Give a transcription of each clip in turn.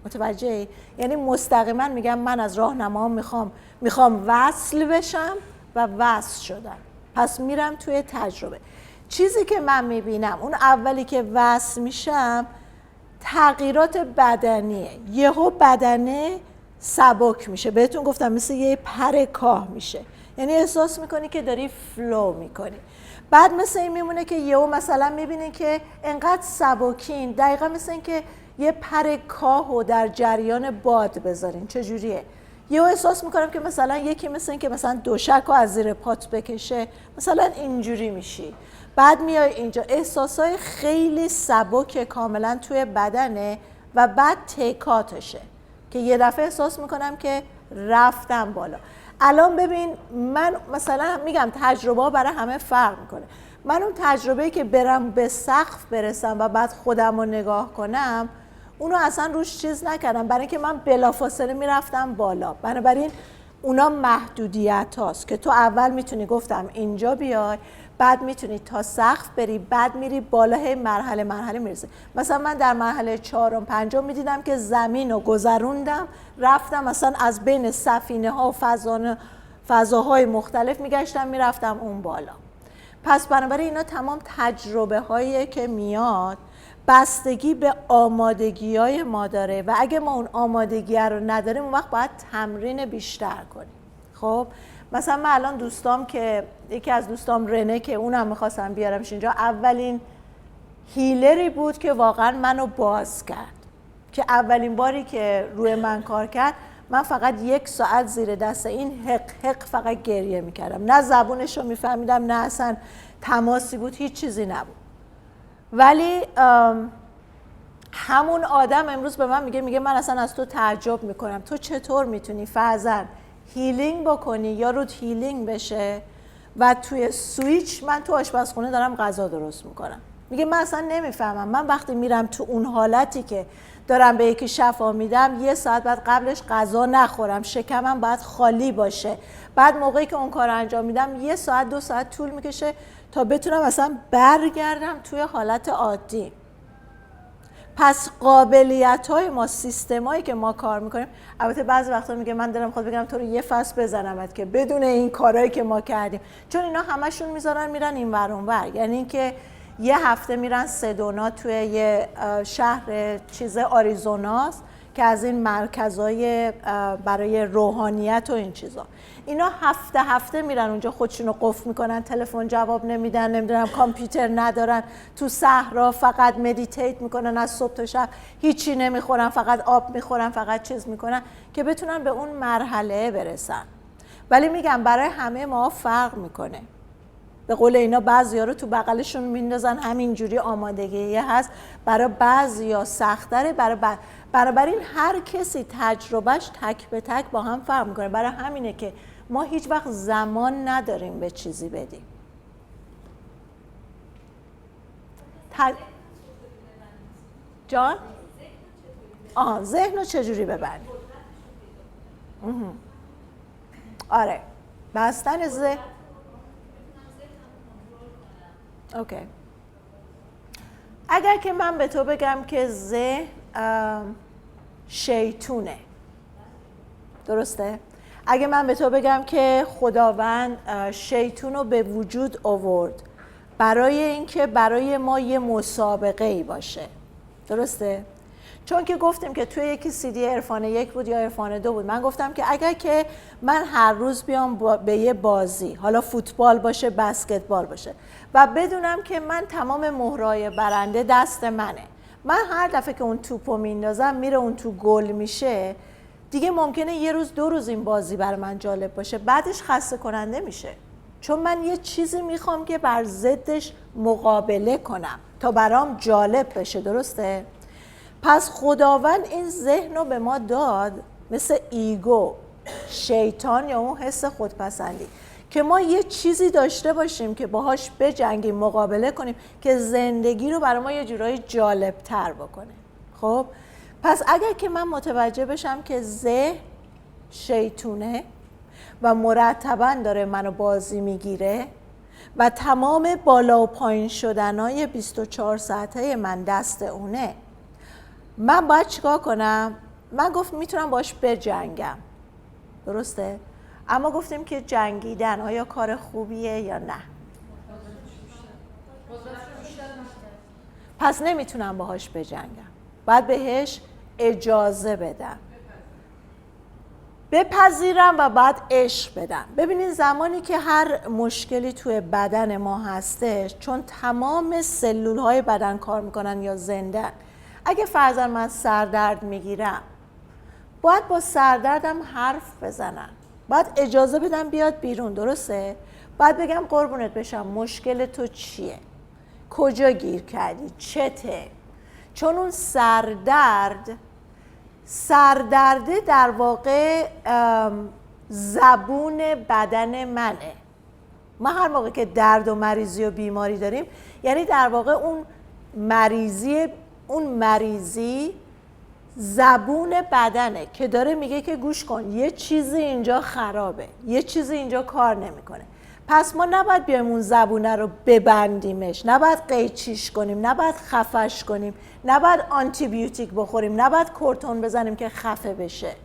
متوجهی؟ یعنی مستقیما میگم من از راهنما میخوام وصل بشم و وصل شدم، پس میرم توی تجربه. چیزی که من میبینم اون اولی که وصل میشم تغییرات بدنیه، یهو بدنه سبک میشه، بهتون گفتم مثل یه پر کاه میشه، یعنی احساس میکنی که داری فلو میکنی. بعد مثل این میمونه که یهو مثلا میبینی که انقدر سبکین، دقیقا مثل این که یه پر کاهو در جریان باد بذارین. چجوریه؟ یهو احساس میکنم که مثلا یکی مثل این که مثلا دوشکو از زیر پات بکشه، مثلا اینجوری میشی. بعد میای اینجا، احساسای خیلی سبک کاملا توی بدنه و بعد تکاتشه که یه دفعه احساس میکنم که رفتم بالا. الان ببین من مثلا میگم تجربه برای همه فرق میکنه. من اون تجربه‌ای که برم به سقف برسم و بعد خودم رو نگاه کنم اونو اصلا روش چیز نکردم، برای اینکه من بلافاصله میرفتم بالا. بنابراین اونا محدودیت هاست که تو اول میتونی گفتم اینجا بیای، بعد میتونی تا سقف بری، بعد میری بالا، هی مرحله میرسی. مثلا من در مرحله 4 و 5 میدیدم که زمین رو گذروندم، رفتم مثلا از بین سفینه ها و فضاهای مختلف میگشتم میرفتم اون بالا. پس بنابراین اینا تمام تجربه هاییه که میاد، بستگی به آمادگی های ما داره و اگه ما اون آمادگی رو نداریم اون وقت باید تمرین بیشتر کنیم. خب مثلا من الان دوستام که یکی از دوستام رنه که اونم میخواستم بیارمش اینجا، اولین هیلری بود که واقعا منو باز کرد، که اولین باری که روی من کار کرد من فقط 1 ساعت زیر دست این حق فقط گریه میکردم، نه زبونش رو میفهمیدم نه اصلا تماسی بود، هیچ چیزی نبود. ولی همون آدم امروز به من میگه من اصلا از تو تعجب میکنم، تو چطور میتونی فرضاً هیلینگ بکنی یا رود هیلینگ بشه و توی سویچ من تو آشپزخونه دارم غذا درست میکنم. میگه من اصلا نمیفهمم، من وقتی میرم تو اون حالتی که دارم به یکی شفا میدم 1 ساعت بعد قبلش غذا نخورم، شکمم باید خالی باشه، بعد موقعی که اون کار انجام میدم 1 ساعت 2 ساعت طول میکشه تا بتونم اصلا برگردم توی حالت عادی. پس قابلیت های ما، سیستم هایی که ما کار میکنیم، البته بعضی وقتا میگه من دلم خود بگم تو رو یه فصل بزنمت که بدون این کارهایی که ما کردیم، چون اینا همشون میذارن میرن این ور اون ور. یعنی اینکه یه هفته میرن سدونا توی یه شهر آریزوناست که از این مرکزای برای روحانیت و این چیزا، اینا هفته میرن اونجا، خودشونو قفل میکنن، تلفن جواب نمیدن، نمیدونم کامپیوتر ندارن، تو صحرا فقط مدیتیت میکنن از صبح تا شب، هیچی نمیخورن، فقط آب میخورن، فقط چیز میکنن که بتونن به اون مرحله برسن. ولی میگم برای همه ما فرق میکنه. به قول اینا بعضیا رو تو بغلشون میندازن، همینجوری آمادگی هست، برای بعضیا سخت‌تره، بنابراین هر کسی تجربهش تک به تک با هم فرق میکنه. برای همینه که ما هیچ وقت زمان نداریم به چیزی بدیم. جان؟ ذهن رو چجوری ببندیم؟ آره، بستن ذهن. اوکی. اگر که من به تو بگم که ذهن شیطونه، درسته؟ اگه من به تو بگم که خداوند شیطون رو به وجود آورد برای اینکه برای ما یه مسابقه ای باشه، درسته؟ چون که گفتیم که توی یکی CD عرفان 1 بود یا عرفان 2 بود، من گفتم که اگر که من هر روز بیام به یه بازی، حالا فوتبال باشه، بسکتبال باشه، و بدونم که من تمام مهرای برنده دست منه، من هر دفعه که اون توپو میندازم میره اون تو گل میشه، دیگه ممکنه 1 روز 2 روز این بازی برای من جالب باشه، بعدش خسته کننده میشه، چون من یه چیزی میخوام که بر ضدش مقابله کنم تا برام جالب بشه، درسته؟ پس خداوند این ذهن رو به ما داد، مثل ایگو، شیطان یا اون حس خودپسندی، که ما یه چیزی داشته باشیم که باهاش بجنگیم، مقابله کنیم که زندگی رو برای ما یه جورایی جالب تر بکنه. خب پس اگر که من متوجه بشم که ذهن شیطونه و مرتباً داره منو بازی میگیره و تمام بالا و پایین شدنای 24 ساعته من دست اونه، من باید چیکار کنم؟ من گفت میتونم باش بجنگم، درسته؟ اما گفتیم که جنگیدن آیا کار خوبیه یا نه؟ پس نمیتونم باهاش بجنگم، باید بهش اجازه بدم، بپذیرم و بعد عشق بدم. ببینید زمانی که هر مشکلی توی بدن ما هستش، چون تمام سلولهای بدن کار میکنن یا زنده، اگه فرضاً من سردرد میگیرم باید با سردردم حرف بزنم، باید اجازه بدم بیاد بیرون، درسته؟ باید بگم قربونت بشم مشکل تو چیه؟ کجا گیر کردی؟ چته؟ چون اون سردرده در واقع زبون بدن منه. ما هر موقع که درد و مریضی و بیماری داریم، یعنی در واقع اون مریضی زبون بدنه که داره میگه که گوش کن، یه چیزی اینجا خرابه، یه چیزی اینجا کار نمیکنه. پس ما نباید بیایم اون زبونه رو ببندیمش، نباید قیچیش کنیم، نباید خفش کنیم، نباید آنتی بیوتیک بخوریم، نباید کورتون بزنیم که خفه بشه.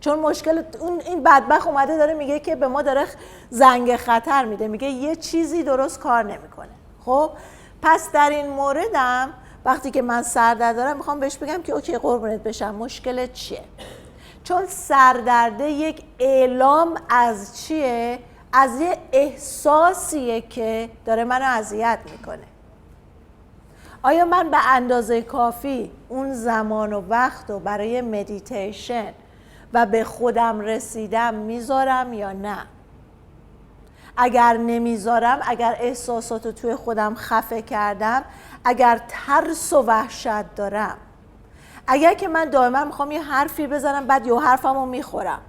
چون مشکل این بدبخت اومده داره میگه که به ما داره زنگ خطر میده، میگه یه چیزی درست کار نمیکنه. خب پس در این موردم وقتی که من سردرد دارم میخوام بهش بگم که اوکی قربونت بشم مشکلت چیه؟ چون سردرده یک اعلام از چیه؟ از یه احساسیه که داره منو اذیت میکنه. آیا من به اندازه کافی اون زمان و وقت رو برای مدیتیشن و به خودم رسیدم میذارم یا نه؟ اگر نمیذارم، اگر احساسات رو توی خودم خفه کردم، اگر ترس و وحشت دارم، اگر که من دائما میخوام یه حرفی بزنم بعد یه حرفم رو میخورم،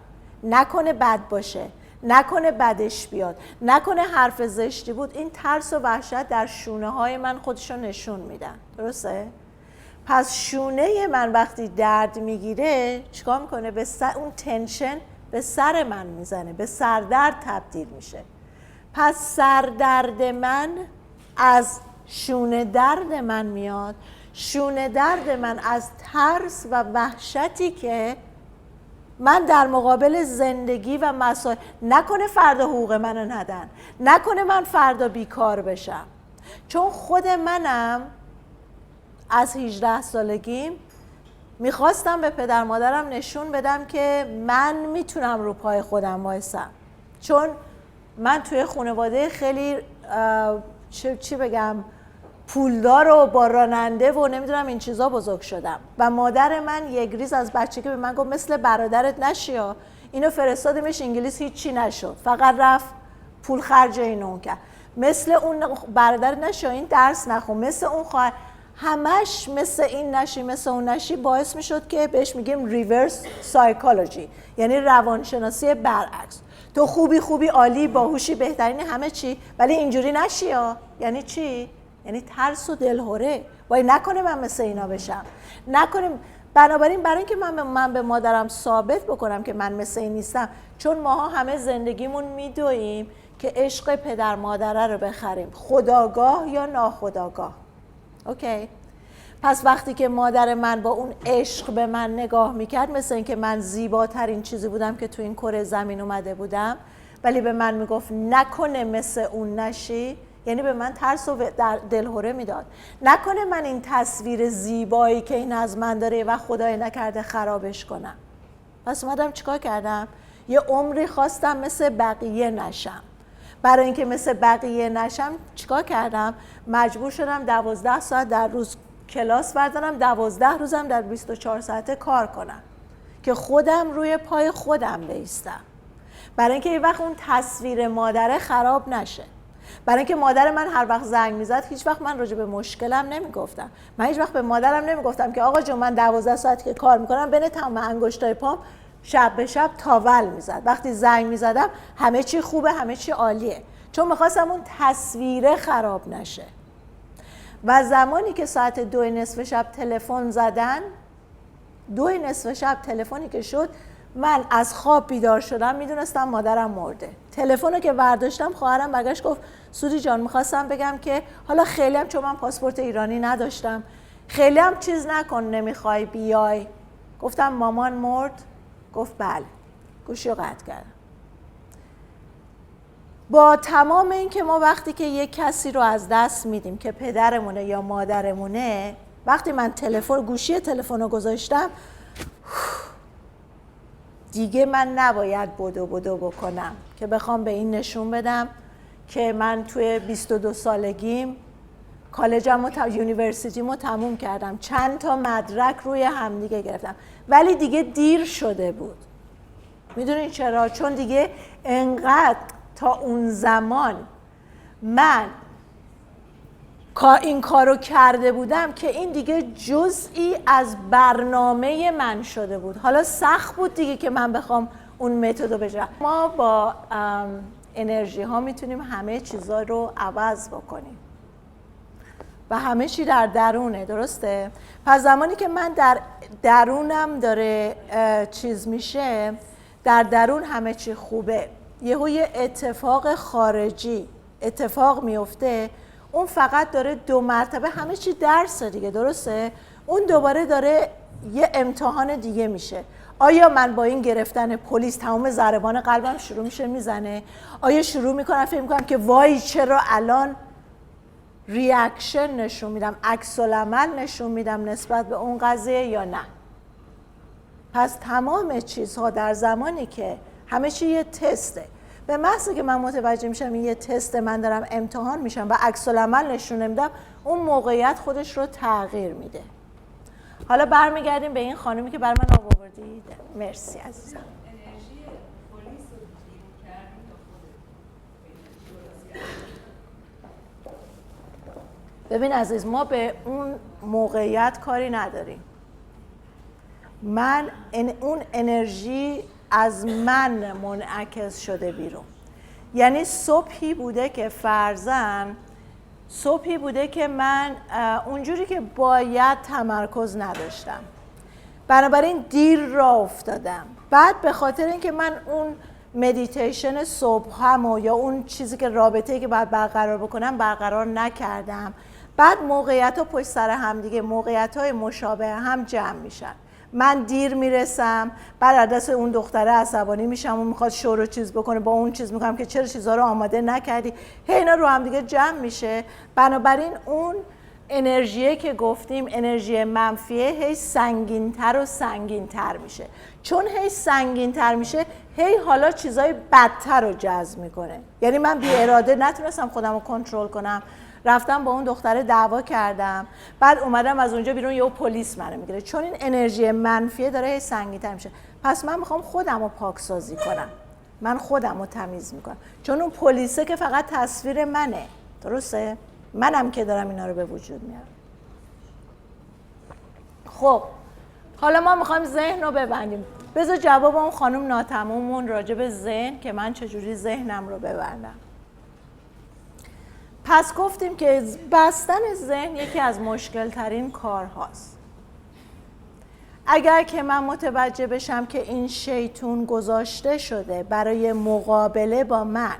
نکنه بد باشه، نکنه بدش بیاد، نکنه حرف زشتی بود، این ترس و وحشت در شونه های من خودشو نشون میدن، درسته؟ پس شونه من وقتی درد میگیره چیکار میکنه؟ اون تنشن به سر من میزنه، به سردرد تبدیل میشه. پس سردرد من از شونه درد من میاد، شونه درد من از ترس و وحشتی که من در مقابل زندگی و مسائل، نکنه فردا حقوق منو ندن، نکنه من فردا بیکار بشم. چون خود منم از 18 سالگیم میخواستم به پدر مادرم نشون بدم که من میتونم رو پای خودم وایسم، چون من توی خانواده خیلی چی بگم پولدار و با راننده و نمیدونم این چیزا بزرگ شدم و مادر من یک ریز از بچگی به من گفت مثل برادرت نشی ها. اینو فرستادیمش انگلیس هیچی نشد، فقط رفت پول خرج اینو اون کرد. مثل اون برادرت نشی، این درس نخون، مثل اون خواهر، همش مثل این نشی مثل اون نشی، باعث میشد که بهش میگیم ریورس سایکولوژی، یعنی روانشناسی برعکس. تو خوبی عالی باهوشی بهترین همه چی، ولی اینجوری نشی ها. یعنی چی؟ یعنی ترس و دلهوره، وای نکنه من مثل اینا بشم، نکنه. بنابراین برای اینکه من به مادرم ثابت بکنم که من مثل این نیستم، چون ماها همه زندگیمون میدویم که عشق پدر مادره رو بخریم، خودآگاه یا ناخودآگاه. اوکی؟ پس وقتی که مادر من با اون عشق به من نگاه میکرد، مثل اینکه من زیباترین چیزی بودم که تو این کره زمین اومده بودم، ولی به من میگفت نکنه مثل اون نشی، یعنی به من ترس و دلهوره میداد. نکنه من این تصویر زیبایی که این از من داره و خدای نکرده خرابش کنم. پس اومدم چیکار کردم؟ یه عمری خواستم مثل بقیه نشم. برای اینکه مثل بقیه نشم چیکار کردم؟ مجبور شدم 12 ساعت در روز کلاس بردارم، 12 روزم در 24 ساعته کار کنم که خودم روی پای خودم بایستم، برای اینکه یه وقت اون تصویر مادره خراب نشه. برای اینکه مادر من هر وقت زنگ میزد، هیچ وقت من راجع به مشکلم نمیگفتم. من هیچ وقت به مادرم نمیگفتم که آقا جون من 12 ساعت که کار میکنم بین تمام انگشتای پام شب به شب تاول میزد. وقتی زنگ میزدم همه چی خوبه، همه چی عالیه، چون میخواستم اون تصویره خراب نشه. و زمانی که ساعت 2:30 شب تلفن زدن، 2:30 شب تلفنی که شد، من از خواب بیدار شدم، میدونستم مادرم مرده. تلفن رو که برداشتم خواهرم برگشت گفت سودی جان میخواستم بگم که حالا خیلی هم، چون من پاسپورت ایرانی نداشتم، خیلی هم چیز نکن نمیخوای بیای. گفتم مامان مرد؟ گفت بله. گوشی رو قطع کردم. با تمام این که ما وقتی که یک کسی رو از دست میدیم که پدرمونه یا مادرمونه، وقتی من گوشی تلفن رو گذاشتم، دیگه من نباید بدو بکنم که بخوام به این نشون بدم که من توی 22 سالگیم کالجم و یونیورسیتیمو تموم کردم، چند تا مدرک روی همدیگه گرفتم، ولی دیگه دیر شده بود. میدونین چرا؟ چون دیگه انقدر تا اون زمان من این کارو کرده بودم که این دیگه جزئی از برنامه من شده بود. حالا سخت بود دیگه که من بخوام اون متدو بجرم. ما با انرژی ها میتونیم همه چیزا رو عوض بکنیم و همه چی در درونه، درسته؟ پس زمانی که من در درونم داره چیز میشه، در درون همه چی خوبه، یه اتفاق خارجی اتفاق میفته، اون فقط داره 2 مرتبه همه چی درسه دیگه، درسته؟ اون دوباره داره یه امتحان دیگه میشه. آیا من با این گرفتن پلیس تمام ضربان قلبم شروع میشه میزنه؟ آیا شروع میکنم فکر میکنم که وای چرا الان ریاکشن نشون میدم، عکس العمل نشون میدم نسبت به اون قضیه یا نه؟ پس تمام چیزها در زمانی که همه چی یه تسته، به محضی که من متوجه میشم این یه تست، من دارم امتحان میشم و عکس العمل نشون نمیدم، اون موقعیت خودش رو تغییر میده. حالا برمیگردیم به این خانومی که برای من آوردید. مرسی عزیزم. ببین عزیز، ما به اون موقعیت کاری نداریم. اون انرژی از من منعکس شده بیرون. یعنی صبحی بوده که فرضاً صبحی بوده که من اونجوری که باید تمرکز نداشتم، بنابراین دیر راه افتادم. بعد به خاطر اینکه من اون مدیتیشن صبحمو یا اون چیزی که رابطه‌ای که باید برقرار بکنم برقرار نکردم، بعد موقعیت‌ها پشت سر هم دیگه، موقعیت‌های مشابه هم جمع میشن. من دیر میرسم، بعد از دست اون دختره عصبانی میشم، اون میخواد شور و چیز بکنه، با اون چیز میکنم که چرا چیزها رو آماده نکردی، اینا رو هم دیگه جمع میشه. بنابراین اون انرژیه که گفتیم انرژی منفیه هی سنگین‌تر و سنگین‌تر میشه. چون هی سنگین‌تر میشه، هی حالا چیزای بدتر رو جذب میکنه. یعنی من بی اراده نتونستم خودم رو کنترل کنم، رفتم با اون دختره دعوا کردم، بعد اومدم از اونجا بیرون، یهو پلیس منو میگیره. چون این انرژی منفیه داره هی سنگین‌تر میشه، پس من میخوام خودم رو پاکسازی کنم، من خودم رو تمیز میکنم. چون اون پلیسه که فقط تصویر منه، درسته؟ منم که دارم اینا رو به وجود میارم. خب حالا ما میخوایم ذهن رو ببندیم. بذار جواب اون خانم ناتمامون راجع به ذهن که من چجوری ذهنم رو ببندم. پس گفتیم که بستن ذهن یکی از مشکل ترین کار هاست. اگر که من متوجه بشم که این شیطون گذاشته شده برای مقابله با من،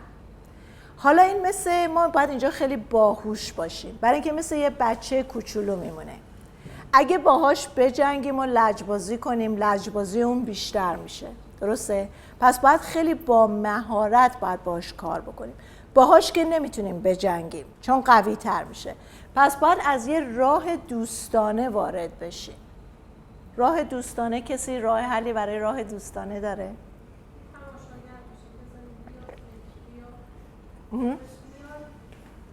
حالا این مثل ما باید اینجا خیلی باهوش باشیم، برای اینکه مثل یه بچه کوچولو میمونه. اگه باهاش بجنگیم و لجبازی کنیم، لجبازی اون بیشتر میشه، درسته؟ پس باید خیلی با مهارت باید باهاش کار بکنیم. باهاش که نمیتونیم بجنگیم چون قوی تر میشه، پس باید از یه راه دوستانه وارد بشیم. راه دوستانه، کسی راه حلی برای راه دوستانه داره؟